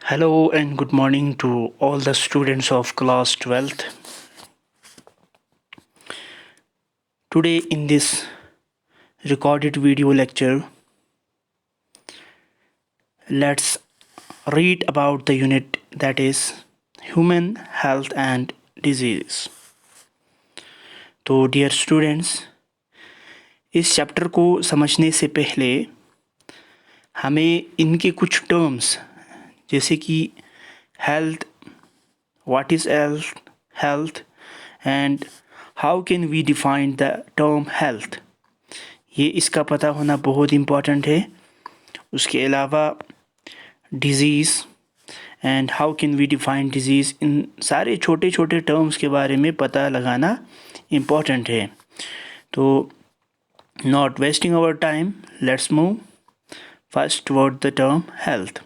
Hello and good morning to all the students of class 12th. Today in this recorded video lecture, let's read about the unit that is Human Health and Disease. तो dear students, इस chapter को समझने से पहले हमें इनके कुछ terms जैसे कि health, what is health and how can we define the term health, ये इसका पता होना बहुत इम्पॉर्टेंट है. उसके अलावा disease and how can we define disease, इन सारे छोटे छोटे टर्म्स के बारे में पता लगाना इम्पॉर्टेंट है. तो not wasting our time, let's move first toward the term health.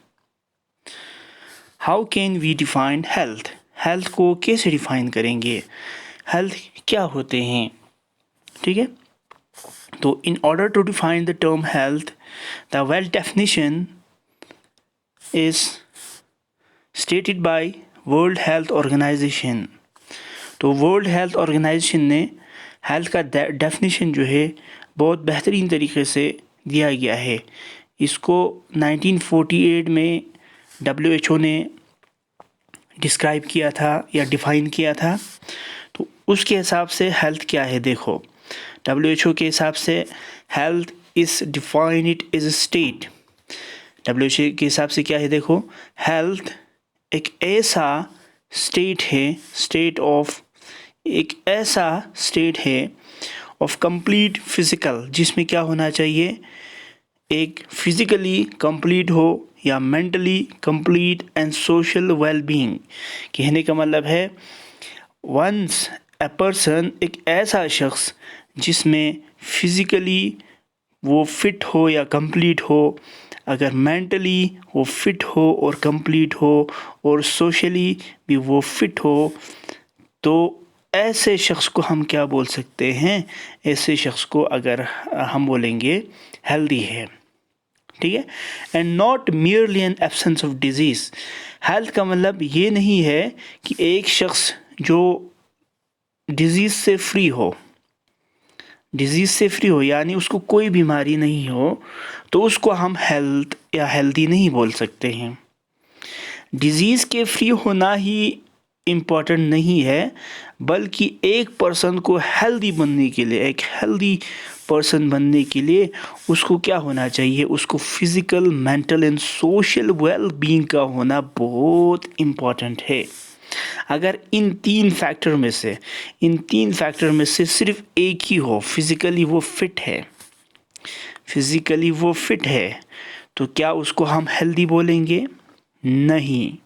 How can we define health, health को कैसे डिफाइन करेंगे, हेल्थ क्या होते हैं. ठीक है, तो in order to define the term health, the well definition is stated by World Health Organization. तो World Health Organization ने हेल्थ का डेफिनेशन जो है बहुत बेहतरीन तरीके से दिया गया है. इसको 1948 में WHO ने डिस्क्राइब किया था या डिफ़ाइन किया था. तो उसके हिसाब से हेल्थ क्या है, देखो WHO के हिसाब से health is define it is state. WHO के हिसाब से क्या है, देखो हेल्थ एक ऐसा स्टेट है, एक ऐसा स्टेट है ऑफ कंप्लीट फिज़िकल, जिसमें क्या होना चाहिए, एक फिज़िकली कंप्लीट हो या mentally complete and social wellbeing. कहने का मतलब है वंस अ पर्सन, एक ऐसा शख्स जिसमें फिज़िकली वो फिट हो या कंप्लीट हो, अगर मेंटली वो फिट हो और कंप्लीट हो और सोशली भी वो फिट हो, तो ऐसे शख्स को हम क्या बोल सकते हैं, ऐसे शख्स को अगर हम बोलेंगे हेल्दी है. ठीक है, and not merely an absence of disease. Health का मतलब ये नहीं है कि एक शख्स जो डिजीज़ से फ्री हो, यानी उसको कोई बीमारी नहीं हो, तो उसको हम हेल्थ या हेल्दी नहीं बोल सकते हैं. डिजीज़ के फ्री होना ही इम्पॉर्टेंट नहीं है, बल्कि एक पर्सन को हेल्दी बनने के लिए, एक हेल्दी पर्सन बनने के लिए उसको क्या होना चाहिए, उसको physical, mental and social well being का होना बहुत इम्पॉर्टेंट है. अगर इन तीन फैक्टर में से सिर्फ एक ही हो, फिज़िकली वो फिट है, तो क्या उसको हम हेल्दी बोलेंगे? नहीं.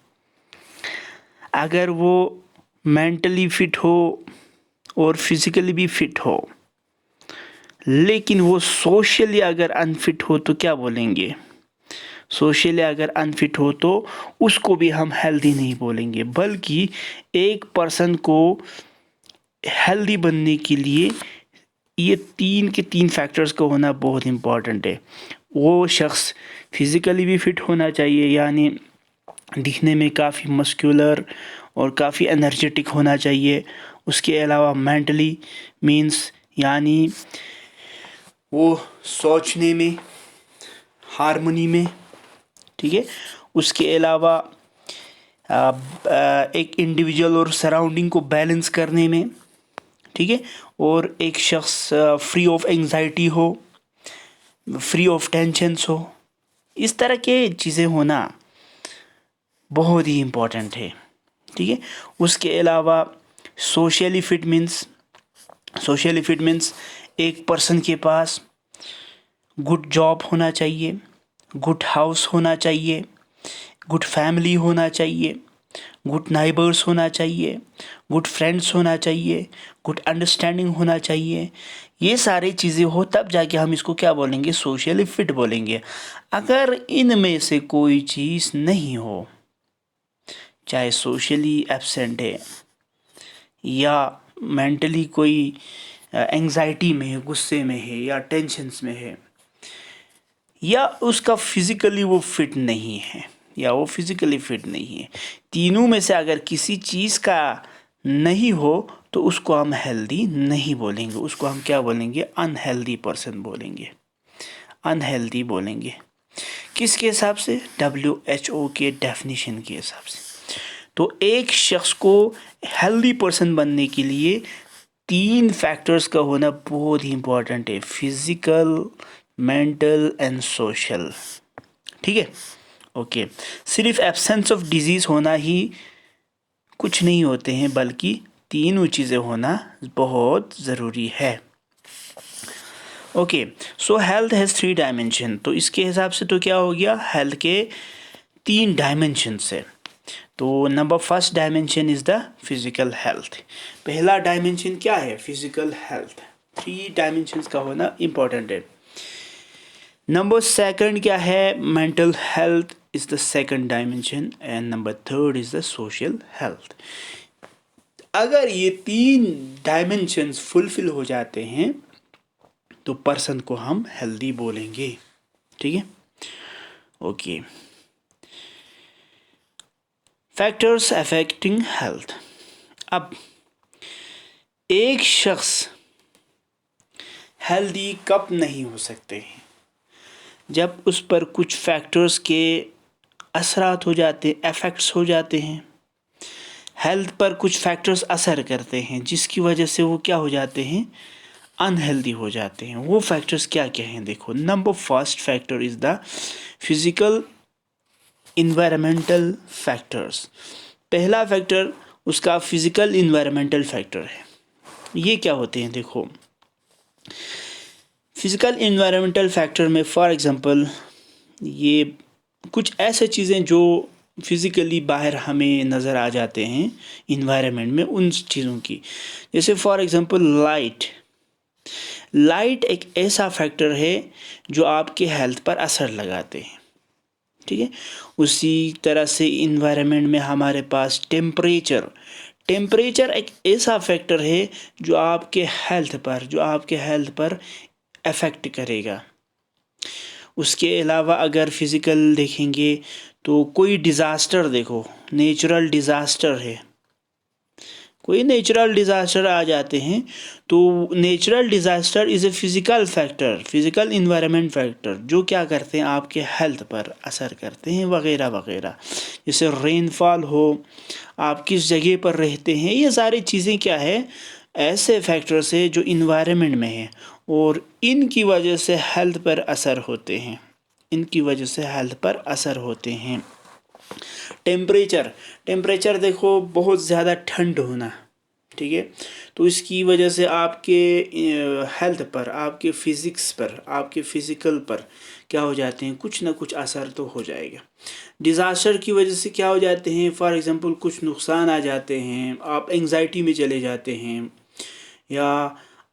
अगर वो मेंटली फिट हो और फिज़िकली भी फिट हो, लेकिन वो सोशली अगर अनफिट हो, तो क्या बोलेंगे? सोशली अगर अनफिट हो तो उसको भी हम हेल्दी नहीं बोलेंगे, बल्कि एक पर्सन को हेल्दी बनने के लिए ये तीन फैक्टर्स का होना बहुत इम्पॉर्टेंट है. वो शख्स फिज़िकली भी फिट होना चाहिए, यानी दिखने में काफ़ी मस्कुलर और काफ़ी एनर्जेटिक होना चाहिए. उसके अलावा मेंटली मींस यानी वो सोचने में, हारमोनी में. ठीक है, उसके अलावा एक इंडिविजुअल और सराउंडिंग को बैलेंस करने में. ठीक है, और एक शख्स फ्री ऑफ एंजाइटी हो, फ्री ऑफ टेंशन्स हो. इस तरह के चीज़ें होना बहुत ही इम्पोर्टेंट है. ठीक है, उसके अलावा सोशली फिट मीन्स एक पर्सन के पास गुड जॉब होना चाहिए, गुड हाउस होना चाहिए, गुड फैमिली होना चाहिए, गुड नाइबर्स होना चाहिए, गुड फ्रेंड्स होना चाहिए, गुड अंडरस्टैंडिंग होना चाहिए. ये सारी चीज़ें हो तब जाके हम इसको क्या बोलेंगे, सोशली फिट बोलेंगे. अगर इनमें से कोई चीज़ नहीं हो, चाहे सोशली एब्सेंट है या मेंटली कोई एंजाइटी में है, गुस्से में है या टेंशन्स में है, या उसका फिज़िकली वो फिट नहीं है, या वो फिजिकली फिट नहीं है। तीनों में से अगर किसी चीज़ का नहीं हो तो उसको हम हेल्दी नहीं बोलेंगे, उसको हम क्या बोलेंगे, अनहेल्दी पर्सन बोलेंगे, अनहेल्दी बोलेंगे। किसके हिसाब से, WHO के डेफिनेशन के हिसाब से। तो एक शख्स को हेल्दी पर्सन बनने के लिए 3 फैक्टर्स का होना बहुत ही इंपॉर्टेंट है, फिजिकल, मेंटल एंड सोशल। ठीक है, ओके। सिर्फ एब्सेंस ऑफ डिजीज होना ही कुछ नहीं होते हैं, बल्कि तीनों चीज़ें होना बहुत ज़रूरी है। Okay, so health has 3 dimension. तो इसके हिसाब से तो क्या हो गया, हेल्थ के 3 डायमेंशंस है। तो number first dimension is the physical health. पहला डायमेंशन क्या है, फिजिकल हेल्थ। 3 डायमेंशंस का होना इम्पॉर्टेंट है। नंबर सेकंड क्या है, mental health is the second dimension and number third is the social health. अगर ये 3 डायमेंशंस फुलफिल हो जाते हैं तो पर्सन को हम हेल्दी बोलेंगे। ठीक है, ओके। Factors affecting health. अब एक शख्स हेल्दी कब नहीं हो सकते हैं, जब उस पर कुछ फैक्टर्स के असरात हो जाते, इफ़ेक्ट्स हो जाते हैं। हेल्थ पर कुछ फैक्टर्स असर करते हैं जिसकी वजह से वो क्या हो जाते हैं, अनहेल्दी हो जाते हैं। वो फैक्टर्स क्या क्या हैं, देखो। Number first factor is the physical environmental factors. पहला फैक्टर उसका फिजिकल इन्वायरमेंटल फैक्टर है। ये क्या होते हैं, देखो। फिजिकल इन्वायरमेंटल फैक्टर में फॉर एग्जांपल ये कुछ ऐसे चीज़ें जो फिज़िकली बाहर हमें नज़र आ जाते हैं इन्वायरमेंट में, उन चीज़ों की, जैसे फॉर एग्जांपल लाइट। लाइट एक ऐसा फैक्टर है जो आपके हेल्थ पर असर लगाते हैं। ठीक है, उसी तरह से इन्वायरमेंट में हमारे पास टेम्परेचर। टेम्परेचर एक ऐसा फैक्टर है जो आपके हेल्थ पर अफेक्ट करेगा। उसके अलावा अगर फिज़िकल देखेंगे तो कोई डिज़ास्टर देखो, नेचुरल डिज़ास्टर है, कोई नेचुरल डिज़ास्टर आ जाते हैं तो natural disaster is a physical factor, physical environment factor, जो क्या करते हैं, आपके हेल्थ पर असर करते हैं वगैरह वगैरह। जैसे रेनफॉल हो, आप किस जगह पर रहते हैं, ये सारी चीज़ें क्या है, ऐसे फैक्टर्स है जो इन्वायरमेंट में है और इनकी वजह से हेल्थ पर असर होते हैं, इनकी वजह से हेल्थ पर असर होते हैं। टेम्परेचर, टेम्परेचर देखो, बहुत ज़्यादा ठंड होना, ठीक है, तो इसकी वजह से आपके हेल्थ पर, आपके फिज़िक्स पर, आपके फिज़िकल पर क्या हो जाते हैं, कुछ ना कुछ असर तो हो जाएगा। डिज़ास्टर की वजह से क्या हो जाते हैं, फॉर एग्ज़ाम्पल कुछ नुकसान आ जाते हैं, आप एंग्जाइटी में चले जाते हैं या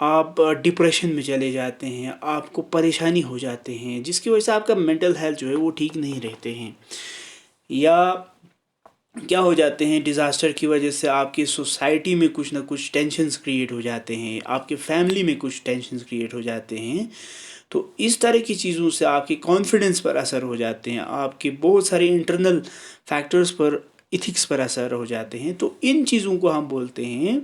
आप डिप्रेशन में चले जाते हैं, आपको परेशानी हो जाते हैं, जिसकी वजह से आपका मेंटल हेल्थ जो है वो ठीक नहीं रहते हैं। या क्या हो जाते हैं, डिज़ास्टर की वजह से आपकी सोसाइटी में कुछ ना कुछ टेंशन्स क्रिएट हो जाते हैं, आपके फैमिली में कुछ टेंशन्स क्रिएट हो जाते हैं। तो इस तरह की चीज़ों से आपके कॉन्फिडेंस पर असर हो जाते हैं, आपके बहुत सारे इंटरनल फैक्टर्स पर, इथिक्स पर असर हो जाते हैं। तो इन चीज़ों को हम बोलते हैं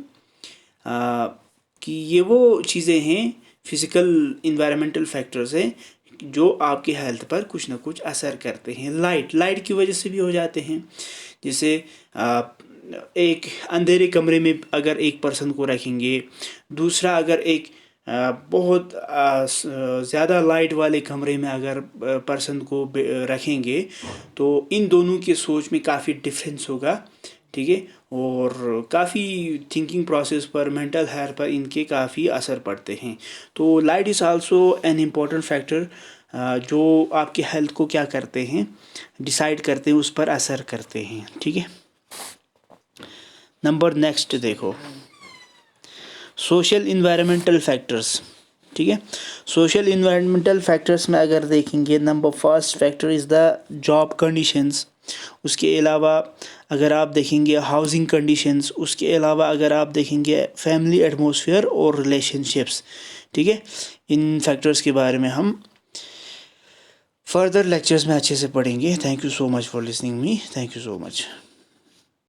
कि ये वो चीज़ें हैं, फिज़िकल इन्वायरमेंटल फैक्टर्स हैं जो आपके हेल्थ पर कुछ ना कुछ असर करते हैं। लाइट की वजह से भी हो जाते हैं। जैसे एक अंधेरे कमरे में अगर एक पर्सन को रखेंगे, दूसरा अगर एक बहुत ज़्यादा लाइट वाले कमरे में अगर पर्सन को रखेंगे तो इन दोनों की सोच में काफ़ी डिफरेंस होगा। ठीक है, और काफ़ी थिंकिंग प्रोसेस पर, मेंटल हेल्थ पर इनके काफ़ी असर पड़ते हैं। तो light is also an important factor जो आपके हेल्थ को क्या करते हैं, डिसाइड करते हैं, उस पर असर करते हैं। ठीक है, नंबर नेक्स्ट देखो, सोशल इन्वायरमेंटल फैक्टर्स। ठीक है, सोशल इन्वायरमेंटल फैक्टर्स में अगर देखेंगे, number first factor is the job conditions. उसके अलावा अगर आप देखेंगे हाउसिंग कंडीशंस, उसके अलावा अगर आप देखेंगे फैमिली एटमॉस्फेयर और रिलेशनशिप्स। ठीक है, इन फैक्टर्स के बारे में हम फर्दर लेक्चर्स में अच्छे से पढ़ेंगे। Thank you so much for listening me, thank you so much.